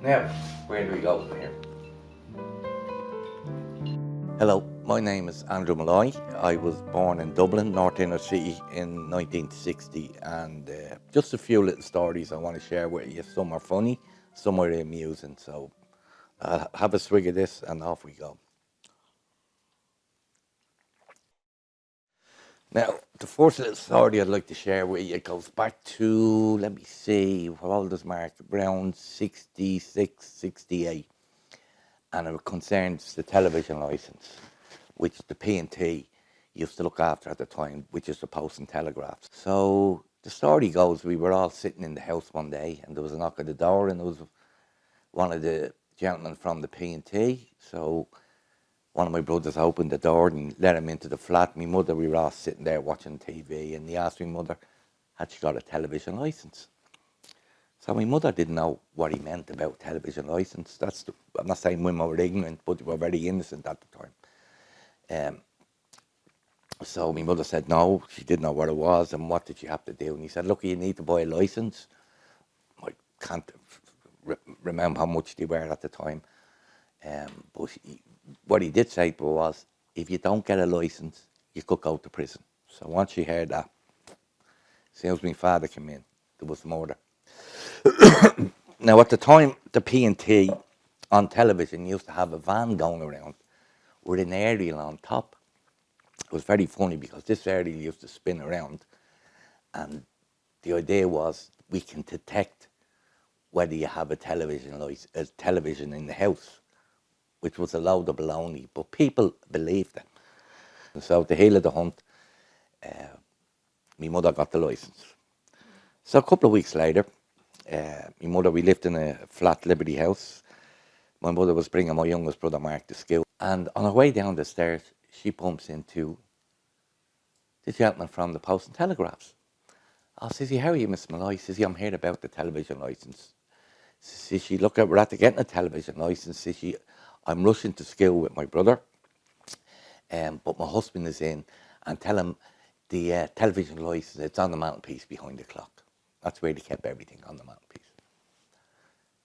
Now, where do we go from here? Hello, my name is Andrew Molloy. I was born in Dublin, North Inner City in 1960, and just a few little stories I want to share with you. Some are funny, some are amusing, so have a swig of this and off we go. Now, the first little story I'd like to share with you goes back to, let me see, how old is Mark? Around 66, 68. And it concerns the television licence, which the P&T used to look after at the time, which is the Post and Telegraphs. So the story goes, we were all sitting in the house one day, and there was a knock at the door, and there was one of the gentlemen from the P&T. So one of my brothers opened the door and let him into the flat. My mother, we were all sitting there watching TV, and he asked my mother, had she got a television licence? So my mother didn't know what he meant about television licence. I'm not saying women were ignorant, but they were very innocent at the time. So my mother said no, she didn't know what it was, and what did she have to do? And he said, look, you need to buy a licence. I can't remember how much they were at the time. But what he did say to her was, if you don't get a licence, you could go to prison. So once she heard that, as soon as my father came in, there was murder. Now, at the time, the P&T on television used to have a van going around with an aerial on top. It was very funny because this aerial used to spin around, and the idea was we can detect whether you have a television in the house, which was a load of baloney, but people believed it. And so, at the heel of the hunt, my mother got the licence. So a couple of weeks later, my mother, we lived in a flat Liberty house. My mother was bringing my youngest brother Mark to school, and on her way down the stairs, she bumps into the gentleman from the Post and Telegraphs. Oh, says he, how are you, Miss Molloy? Says he, I'm here about the television licence. Says she, look, we're at getting a television licence. Says she, I'm rushing to school with my brother, but my husband is in, and tell him the television licence, it's on the mantelpiece behind the clock. That's where they kept everything, on the mantelpiece.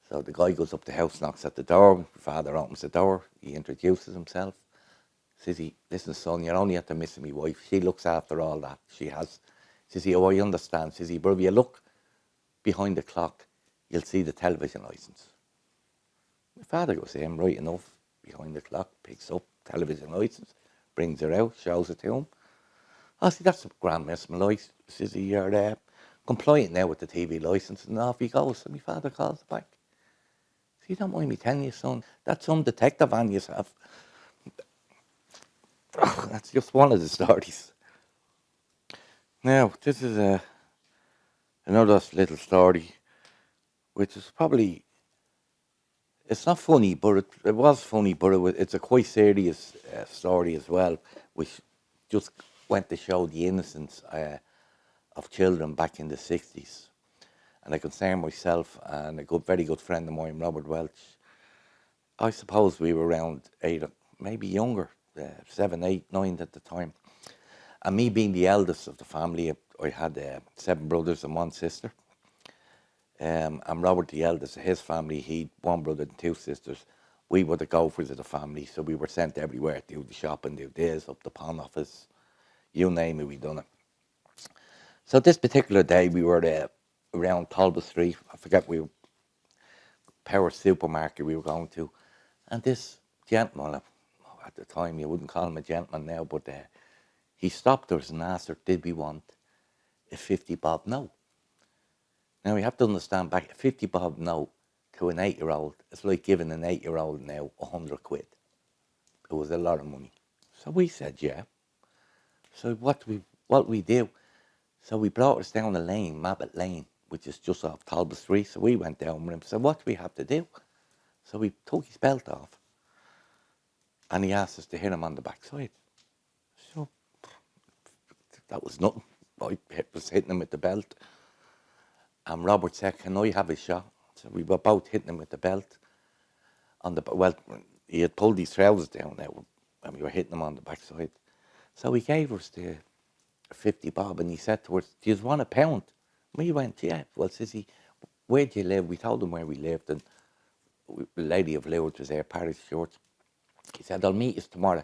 So the guy goes up the house, knocks at the door. My father opens the door. He introduces himself. Says he, listen, son, you're only after missing my wife. She looks after all that. She has. Says he, oh, I understand. Says he, but if you look behind the clock, you'll see the television licence. My father goes in, right enough, behind the clock, picks up television licence, brings her out, shows it to him. I see, that's a grand Miss Molloy. Says he, you're compliant now with the TV licence, and off he goes. And my father calls back. Says, you don't mind me telling you, son, that's some detective on you have. Oh, that's just one of the stories. Now, this is another little story, which is probably, it's not funny, but it was funny, but it's a quite serious story as well, which just went to show the innocence of children back in the 60s. And I concern myself and a very good friend of mine, Robert Welch. I suppose we were around 8, maybe younger, 7, 8, 9 at the time. And me being the eldest of the family, I had 7 brothers and 1 sister. And Robert, the eldest of his family, he'd 1 brother and 2 sisters. We were the gophers of the family, so we were sent everywhere to do the shopping, do this, up the pawn office, you name it, we done it. So this particular day, we were around Talbot Street. I forget, we were Power Supermarket we were going to. And this gentleman, at the time, you wouldn't call him a gentleman now, but he stopped us and asked her, did we want a 50 bob note? Now, you have to understand, back a 50 bob note to an 8-year-old, it's like giving an 8-year-old now 100 quid. It was a lot of money. So we said, yeah. So what we do? So we brought us down a lane, Mabbott Lane, which is just off Talbot Street. So we went down with him. So what do we have to do? So we took his belt off, and he asked us to hit him on the backside. So that was nothing. I was hitting him with the belt. And Robert said, "Can I have a shot?" So we were both hitting him with the belt. Well, he had pulled his trousers down now, and we were hitting him on the backside. So he gave us the 50 bob, and he said to us, "Do you want a pound?" We went, "Yeah." Well, says he, "Where do you live?" We told him where we lived, and the Lady of Lourdes was there, parish church. He said, "I'll meet you tomorrow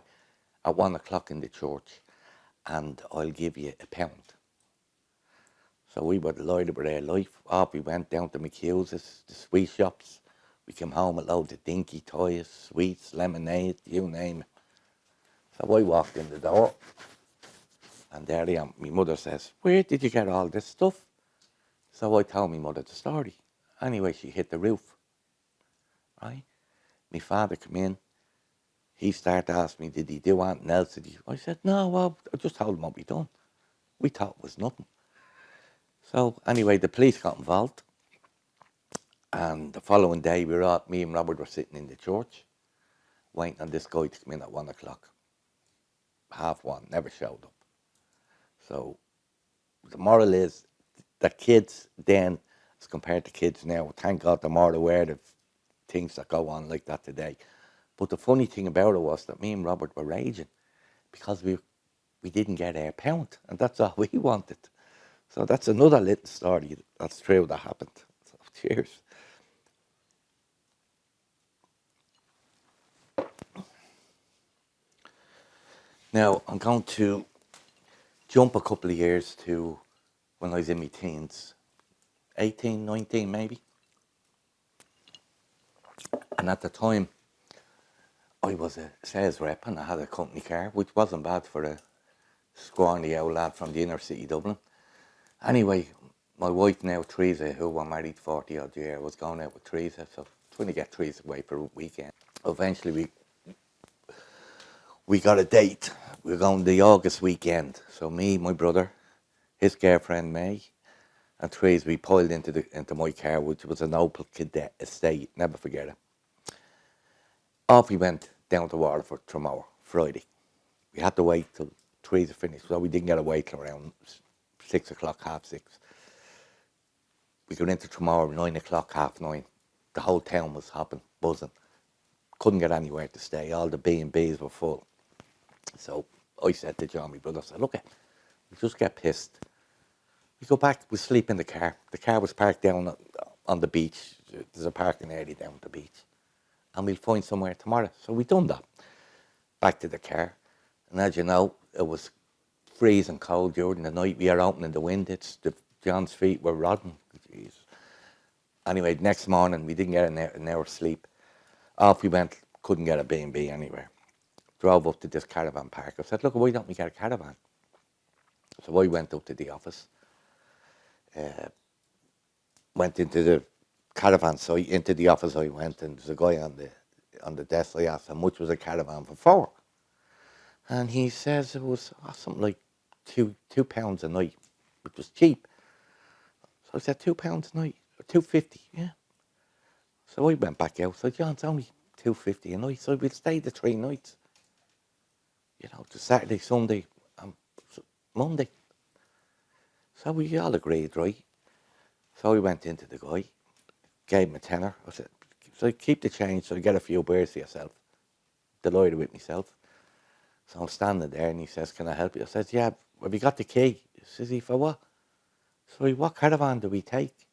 at 1 o'clock in the church, and I'll give you a pound." So we were delighted with our life. Off we went down to McHugh's, the sweet shops. We came home with loads of dinky toys, sweets, lemonade, you name it. So I walked in the door, and there I am. My mother says, "Where did you get all this stuff?" So I told my mother the story. Anyway, she hit the roof, right? My father came in. He started asking me, did he do anything else? I said, "No, well, I just told him what we done." We thought it was nothing. So anyway, the police got involved. And the following day, me and Robert were sitting in the church, waiting on this guy to come in at 1 o'clock. 1:30, never showed up. So the moral is that kids then, as compared to kids now, thank God they're more aware of things that go on like that today. But the funny thing about it was that me and Robert were raging because we didn't get our pound, and that's all we wanted. So that's another little story that's true that happened. So cheers. Now I'm going to jump a couple of years to when I was in my teens, 18, 19 maybe. And at the time, I was a sales rep and I had a company car, which wasn't bad for a scrawny old lad from the inner city Dublin. Anyway, my wife now, Teresa, who I married 40 odd years, was going out with Teresa, so trying to get Teresa away for a weekend. Eventually we got a date. We were going the August weekend. So me, my brother, his girlfriend May, and Teresa, we piled into my car, which was an Opel Cadet Estate, never forget it. Off we went down to Waterford tomorrow, Friday. We had to wait till Teresa finished, so we didn't get away till around 6 o'clock, 6:30. We got into tomorrow, 9 o'clock, 9:30. The whole town was hopping, buzzing. Couldn't get anywhere to stay. All the B&Bs were full. So I said to John, my brother, I said, "Look, we just get pissed. We go back, we sleep in the car." The car was parked down on the beach. There's a parking area down at the beach. And we'll find somewhere tomorrow. So we done that. Back to the car. And as you know, it was freezing cold during the night. We are opening the windows. John's feet were rotten. Jeez. Anyway, next morning, we didn't get an hour's sleep. Off we went, couldn't get a B&B anywhere. Drove up to this caravan park. I said, "Look, why don't we get a caravan?" So I went up to the office. Went into the caravan site, into the office I went, and there's a guy on the desk. I asked how much was a caravan for. And he says it was something like £2 a night, which was cheap. So I said, £2 a night, or 2.50, yeah. So I went back out. So John, it's only 2.50 a night. So we'll stay the 3 nights. You know, to Saturday, Sunday, and Monday. So we all agreed, right? So we went into the guy, gave him a tenner. I said, "So keep the change, so you get a few beers for yourself." Delighted with myself. So I'm standing there, and he says, "Can I help you?" I says, "Yeah, have you got the key?" Says he, "For what?" So "What caravan do we take?"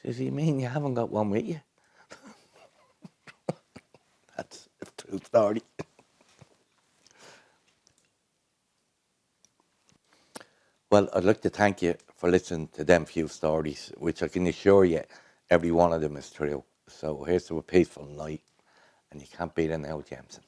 Says he, "You mean you haven't got one with you?" That's a true story. Well, I'd like to thank you for listening to them few stories, which I can assure you every one of them is true. So here's to a peaceful night, and you can't beat it now, Jameson.